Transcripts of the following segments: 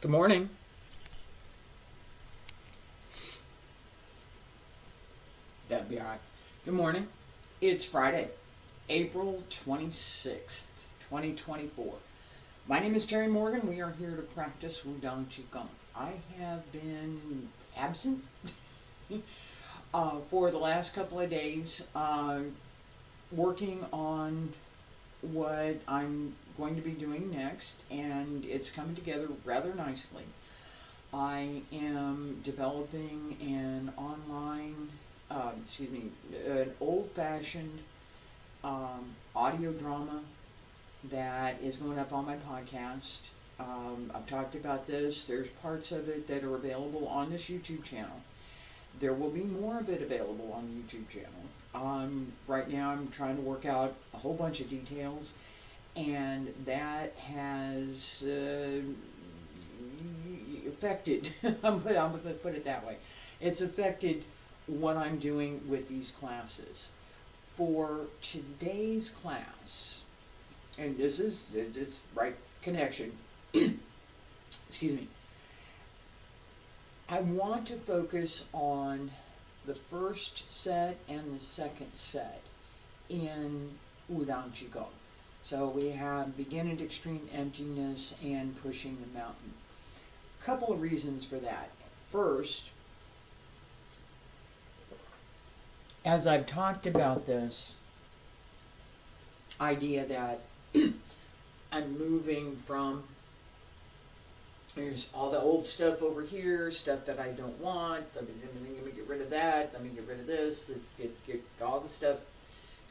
Good morning. That'd be all right. Good morning. It's Friday, April 26th, 2024. My name is Terry Morgan. We are here to practice Wudang Qigong. I have been absent for the last couple of days, working on what I'm going to be doing next, and it's coming together rather nicely. I am developing an online, an old-fashioned audio drama that is going up on my podcast. I've talked about this. There's parts of it that are available on this YouTube channel. There will be more of it available on the YouTube channel. Right now I'm trying to work out a whole bunch of details, and that has affected, I'm going to put it that way, it's affected what I'm doing with these classes. For today's class, and this is this right connection, excuse me, I want to focus on the first set and the second set in Wudang Qigong. So we have begin at extreme emptiness and pushing the mountain. Couple of reasons for that. First, as I've talked about this idea that I'm moving from, there's all the old stuff over here, stuff that I don't want, let me get rid of that, let me get rid of this, let's get all the stuff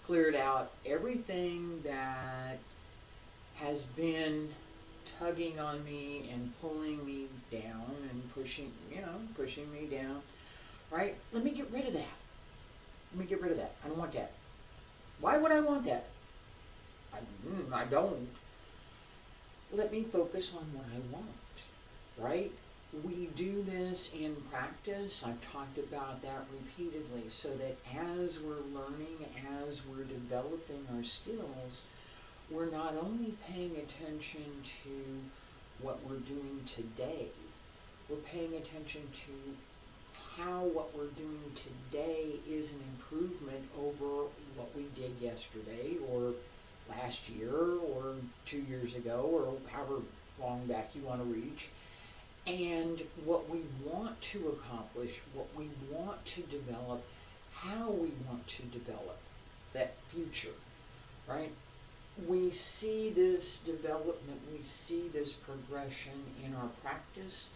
cleared out. Everything that has been tugging on me and pulling me down and pushing me down, right? Let me get rid of that. Let me get rid of that. I don't want that. Why would I want that? I don't. Let me focus on what I want, right? We do this in practice. I've talked about that repeatedly, so that as we're learning, as we're developing our skills, we're not only paying attention to what we're doing today, we're paying attention to how what we're doing today is an improvement over what we did yesterday or last year or 2 years ago or however long back you want to reach. And what we want to accomplish, what we want to develop, how we want to develop that future, right? We see this development, we see this progression in our practice,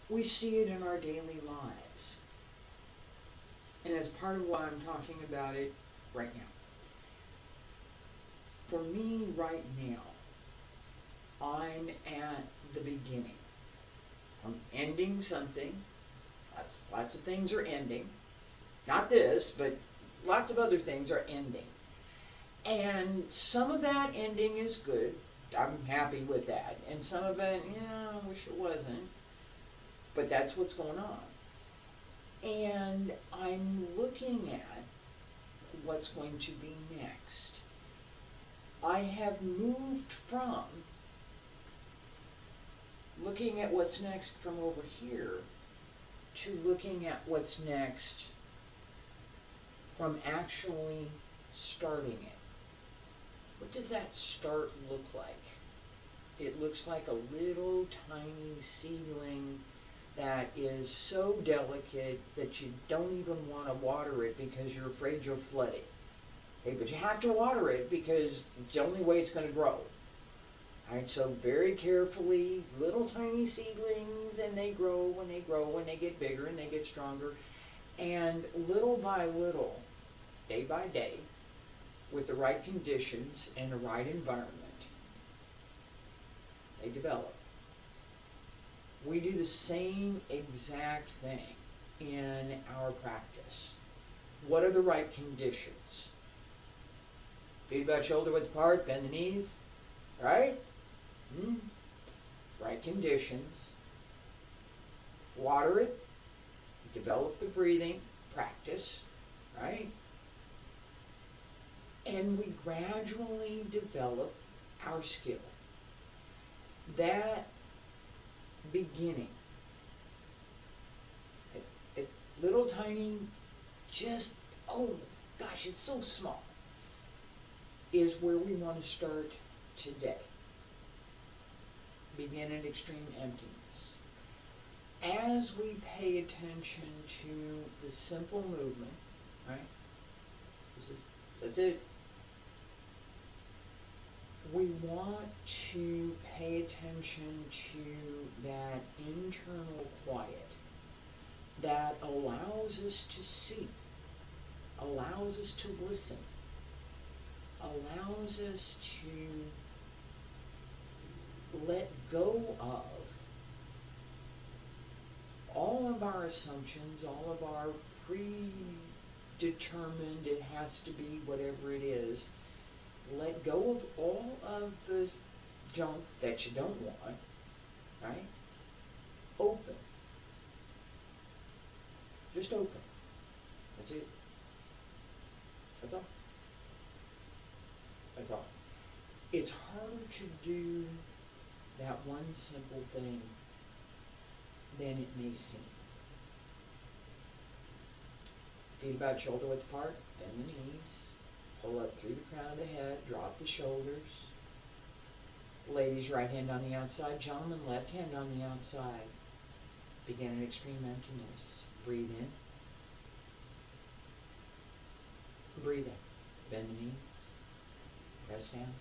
we see it in our daily lives. And as part of why I'm talking about it right now. For me right now, I'm at the beginning. I'm ending something. Lots of things are ending. Not this, but lots of other things are ending. And some of that ending is good. I'm happy with that. And some of it, I wish it wasn't. But that's what's going on. And I'm looking at what's going to be next. I have moved from looking at what's next from over here to looking at what's next from actually starting it. What does that start look like? It looks like a little tiny seedling that is so delicate that you don't even want to water it because you're afraid you'll flood it. Okay, but you have to water it because it's the only way it's going to grow. Alright, so very carefully, little tiny seedlings, and they grow, and they get bigger, and they get stronger. And little by little, day by day, with the right conditions and the right environment, they develop. We do the same exact thing in our practice. What are the right conditions? Feet about shoulder width apart, bend the knees, right? Right conditions. Water it, develop the breathing, practice, right? And we gradually develop our skill. That beginning, at little tiny, just, oh gosh, it's so small, is where we want to start today. Begin at extreme emptiness. As we pay attention to the simple movement, right? That's it. We want to pay attention to that internal quiet that allows us to see, allows us to listen, allows us to let go of all of our assumptions, all of our predetermined, it has to be whatever it is. Let go of all of the junk that you don't want, right? Open. Just open. That's it. That's all. That's all. It's harder to do that one simple thing than it may seem. Feet about shoulder width apart, bend the knees, pull up through the crown of the head, drop the shoulders. Ladies, right hand on the outside, gentlemen, left hand on the outside. Begin at extreme emptiness. Breathe in. Breathe out. Bend the knees. Press down.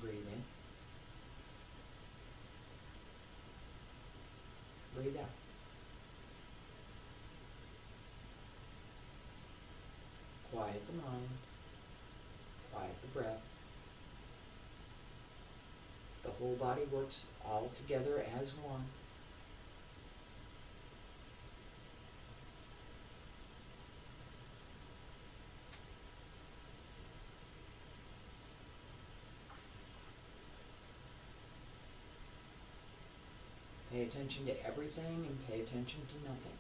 Breathe in. Breathe out. Quiet the mind. Quiet the breath. The whole body works all together as one. Pay attention to everything and pay attention to nothing.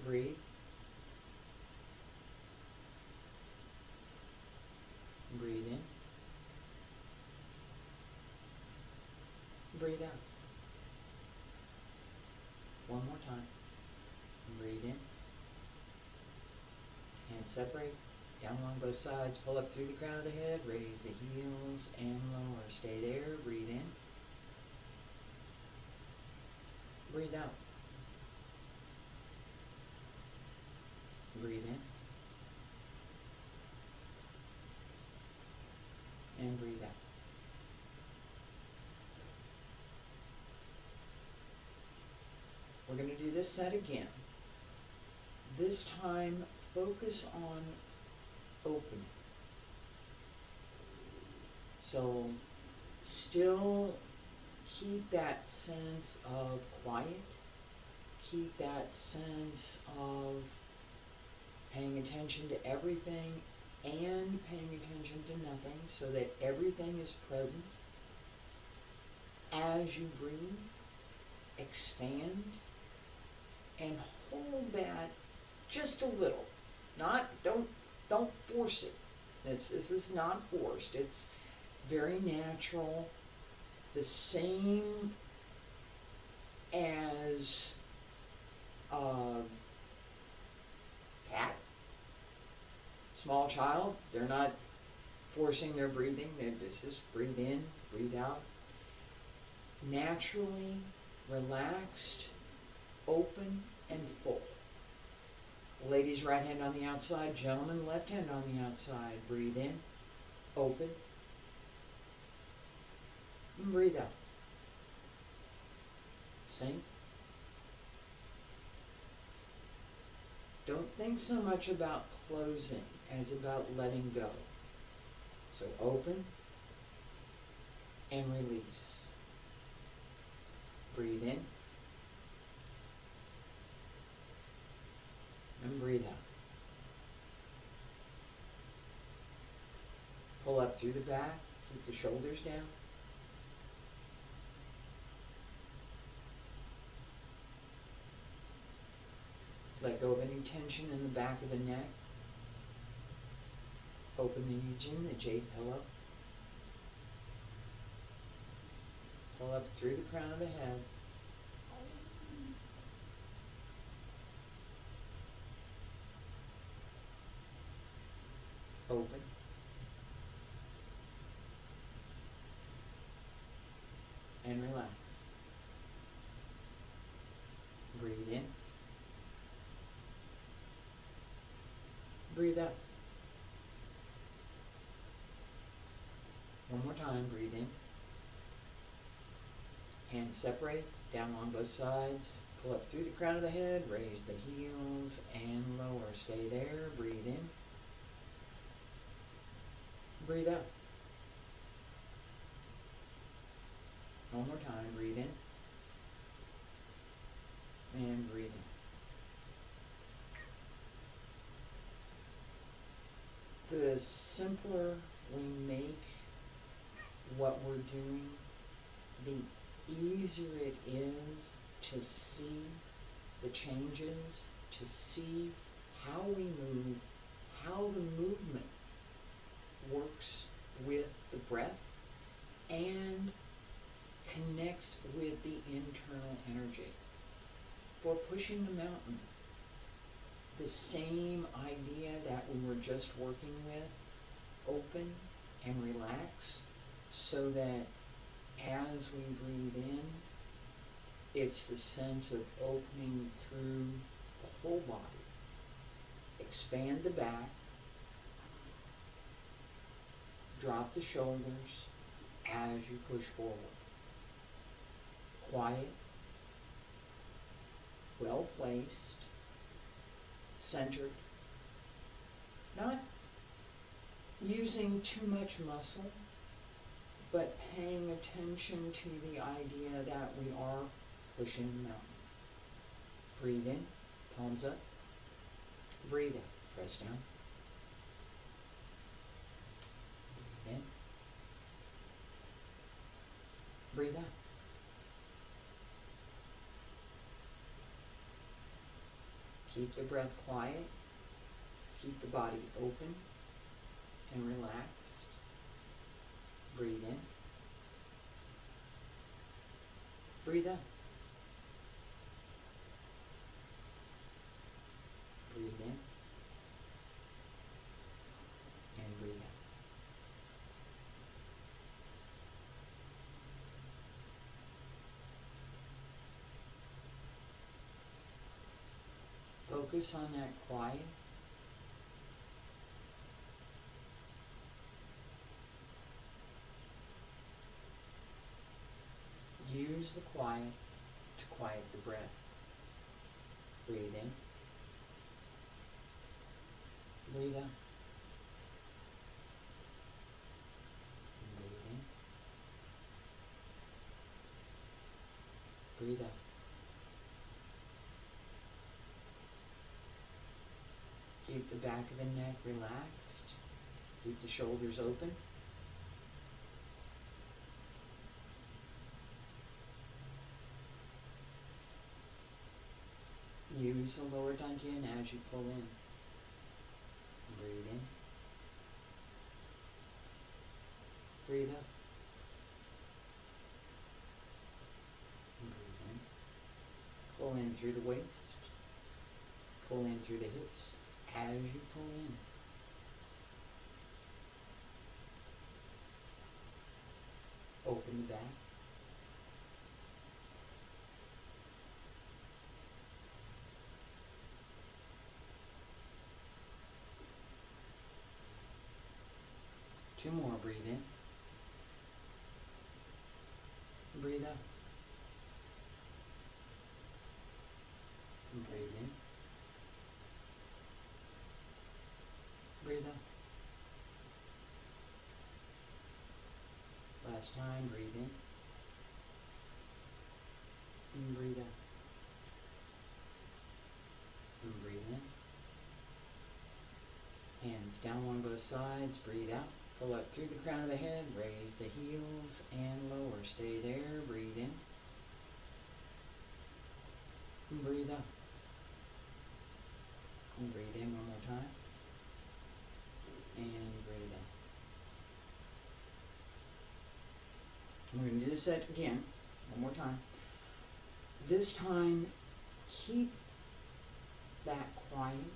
Breathe. Breathe in. Breathe out. One more time. Breathe in. Hands separate. Down along both sides. Pull up through the crown of the head. Raise the heels and lower. Stay there. Breathe in. Breathe out. Breathe in. And breathe out. We're going to do this set again. This time, focus on opening. So, still keep that sense of quiet. Keep that sense of paying attention to everything and paying attention to nothing so that everything is present. As you breathe, expand and hold that just a little. Don't force it. This is not forced. It's very natural. The same as cat, small child. They're not forcing their breathing. They just breathe in, breathe out. Naturally, relaxed, open, and full. Ladies, right hand on the outside. Gentlemen, left hand on the outside. Breathe in, open, and breathe out. Same. Don't think so much about closing as about letting go. So open and release. Breathe in and breathe out. Pull up through the back, keep the shoulders down. Let go of any tension in the back of the neck. Open the Yujin, the jade pillow. Pull up through the crown of the head. Open. And relax. Breathe in. Breathe out. One more time, breathe in. Hands separate, down along both sides. Pull up through the crown of the head, raise the heels and lower. Stay there, breathe in. Breathe out. One more time, breathe in. And breathe in. The simpler we make what we're doing, the easier it is to see the changes, to see how we move, how the movement works with the breath and connects with the internal energy. For pushing the mountain, the same idea that we were just working with, open and relax, so that as we breathe in, it's the sense of opening through the whole body. Expand the back, drop the shoulders as you push forward. Quiet, well placed, centered, not using too much muscle, but paying attention to the idea that we are pushing the mountain. Breathe in, palms up. Breathe out, press down. Breathe in. Breathe out. Keep the breath quiet. Keep the body open and relaxed. Breathe in. Breathe out. Breathe in. And breathe out. Focus on that quiet. Use the quiet to quiet the breath. Breathe in. Breathe out. Breathe in. Breathe out. Keep the back of the neck relaxed. Keep the shoulders open. Use the lower dantian as you pull in. Breathe in. Breathe out. Breathe in. Pull in through the waist. Pull in through the hips as you pull in. Open the back. Two more, breathe in. Breathe out. Breathe in. Breathe out. Last time, breathe in. And breathe out. And breathe in. Hands down along both sides, breathe out. Pull up through the crown of the head, raise the heels and lower. Stay there, breathe in. And breathe out. And breathe in one more time. And breathe out. We're going to do this again, one more time. This time, keep that quiet.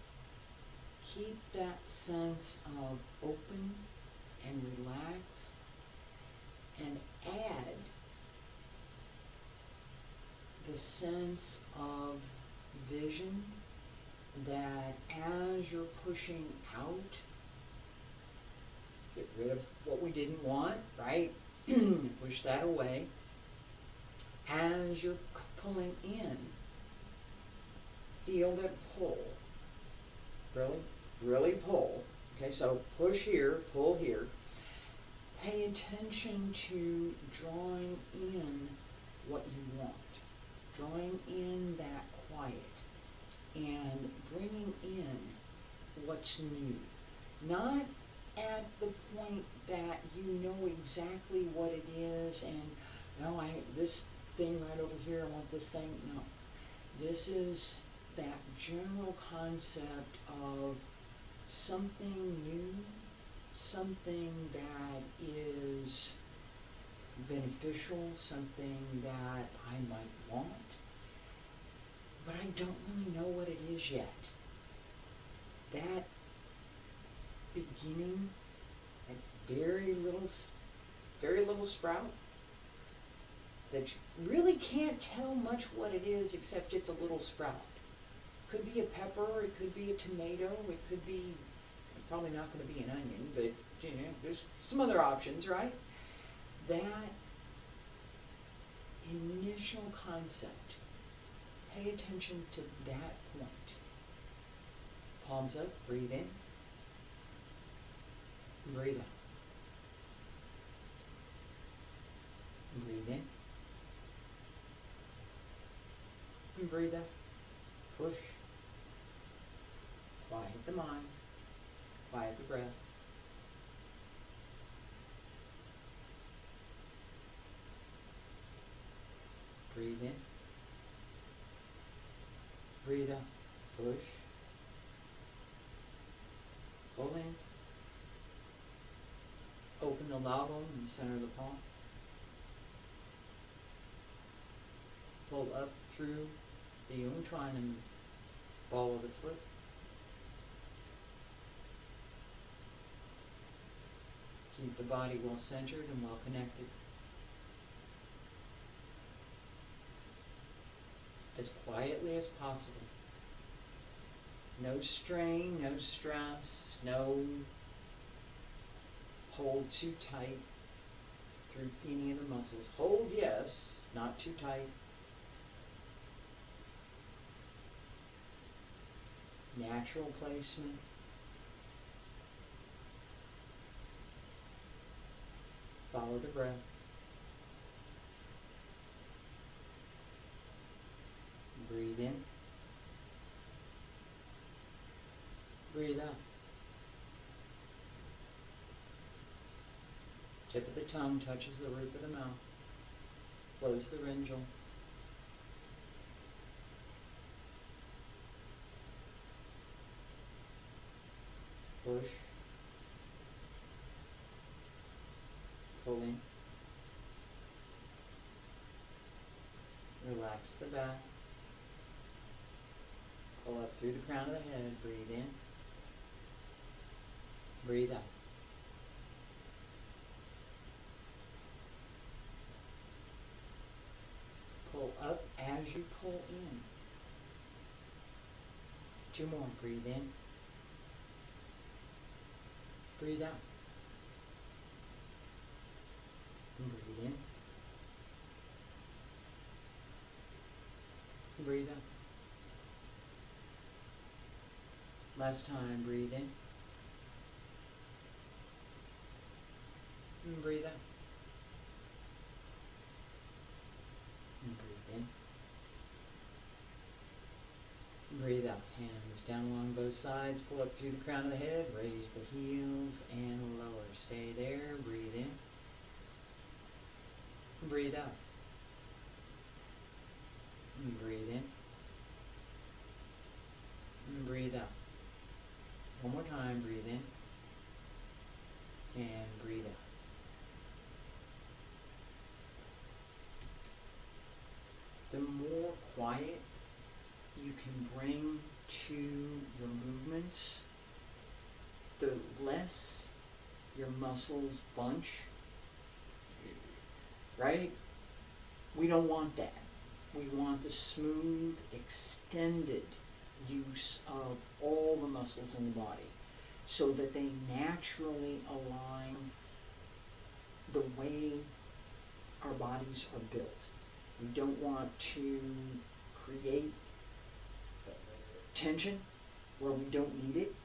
Keep that sense of open and relax. And add the sense of vision that as you're pushing out, let's get rid of what we didn't want, right? Push that away. As you're pulling in, feel that pull. Really pull. Okay, so push here, pull here. Pay attention to drawing in what you want. Drawing in that quiet. And bringing in what's new. Not at the point that you know exactly what it is and no, this thing right over here, I want this thing. No. This is that general concept of something new, something that is beneficial, something that I might want, but I don't really know what it is yet. That beginning, that very little sprout, that you really can't tell much what it is except it's a little sprout. It could be a pepper, it could be a tomato, it could be, probably not going to be an onion, but you know, there's some other options, right? That initial concept, pay attention to that point. Palms up, breathe in, breathe out. Breathe in, and breathe out. Push. Quiet the mind, quiet the breath. Breathe in, breathe out. Push. Pull in. Open the lago in the center of the palm. Pull up through the Yungchuan and ball of the foot. Keep the body well centered and well connected. As quietly as possible. No strain, no stress, no hold too tight through any of the muscles. Hold, yes, not too tight. Natural placement. Follow the breath. Breathe in. Breathe out. Tip of the tongue touches the roof of the mouth. Close the rhingal. Push. Pull in. Relax the back. Pull up through the crown of the head. Breathe in. Breathe out. Pull up as you pull in. 2 more. Breathe in. Breathe out. And breathe in. Breathe out. Last time, breathe in. And breathe out. And breathe in. Breathe out. Hands down along both sides. Pull up through the crown of the head. Raise the heels and lower. Stay there. Breathe in. Breathe out. And breathe in. And breathe out. can bring to your movements, the less your muscles bunch, right? We don't want that. We want the smooth, extended use of all the muscles in the body so that they naturally align the way our bodies are built. We don't want to create tension where we don't need it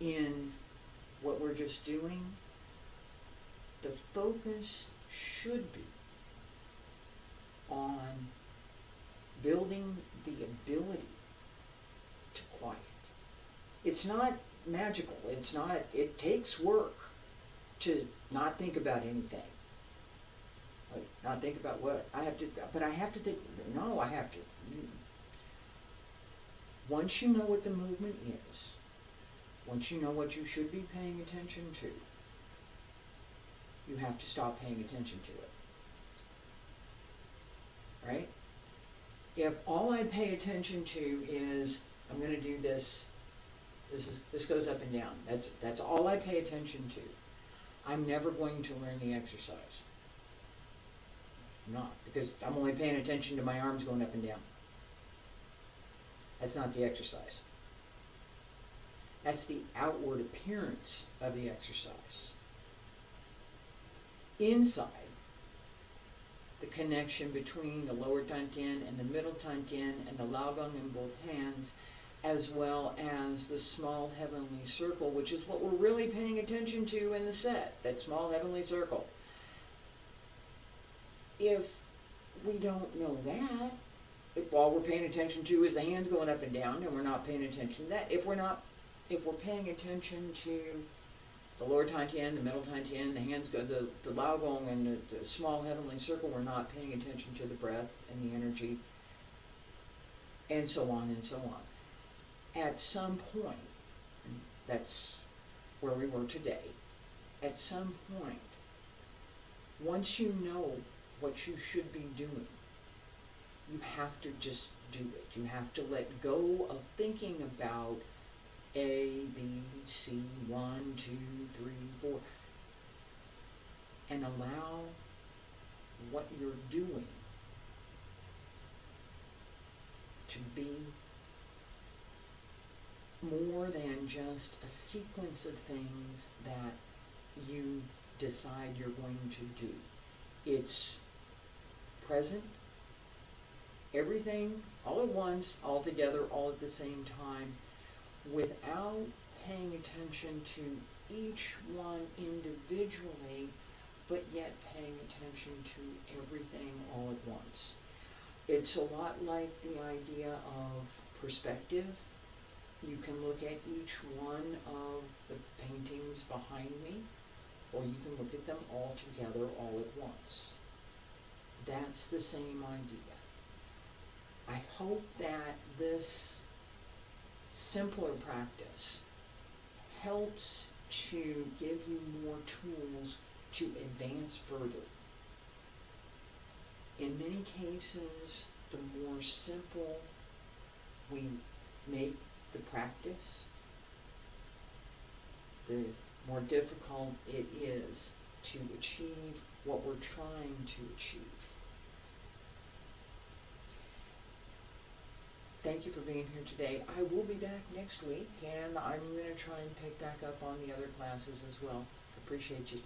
in what we're just doing. The focus should be on building the ability to quiet. It's not magical. It takes work to not think about anything. Like, not think about what I have to, but I have to think, no, I have to. Once you know what the movement is, once you know what you should be paying attention to, you have to stop paying attention to it. Right? If all I pay attention to is, I'm going to do this, this goes up and down. That's all I pay attention to. I'm never going to learn the exercise. I'm not, because I'm only paying attention to my arms going up and down. That's not the exercise. That's the outward appearance of the exercise. Inside, the connection between the lower Dantian and the middle Dantian and the Laogong in both hands, as well as the small heavenly circle, which is what we're really paying attention to in the set, that small heavenly circle. If we don't know that, if all we're paying attention to is the hands going up and down, and we're not paying attention to that, if we're paying attention to the lower Dantian, the middle Dantian, the hands go, the Laogong and the small heavenly circle, we're not paying attention to the breath and the energy, and so on and so on. At some point, and that's where we were today, at some point, once you know what you should be doing, you have to just do it. You have to let go of thinking about A, B, C, 1, 2, 3, 4, and allow what you're doing to be more than just a sequence of things that you decide you're going to do. It's present, everything, all at once, all together, all at the same time, without paying attention to each one individually, but yet paying attention to everything all at once. It's a lot like the idea of perspective. You can look at each one of the paintings behind me, or you can look at them all together all at once. That's the same idea. I hope that this simpler practice helps to give you more tools to advance further. In many cases, the more simple we make the practice, the more difficult it is to achieve what we're trying to achieve. Thank you for being here today. I will be back next week, and I'm going to try and pick back up on the other classes as well. Appreciate you.